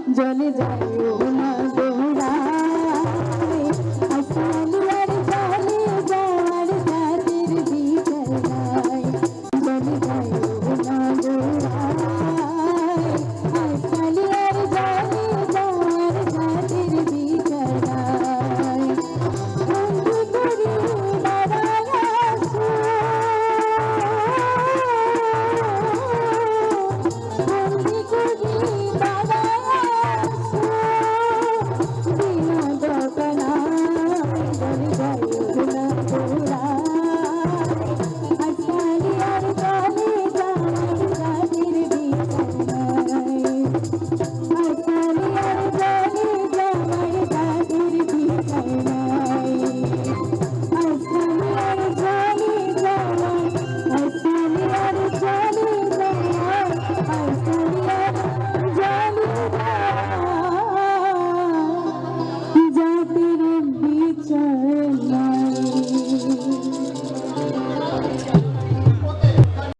জলে যাইও না দৌড়ায় আসমানিয়ার জলে যাওয়ার জাতির বিচার নাই জলে যাইও না দৌড়ায় আসমানিয়ার জলে যাওয়ার জাতির বিচার নাই বন্দি করি দাঁড়ায় আসো বন্দি করি জাতির বিচার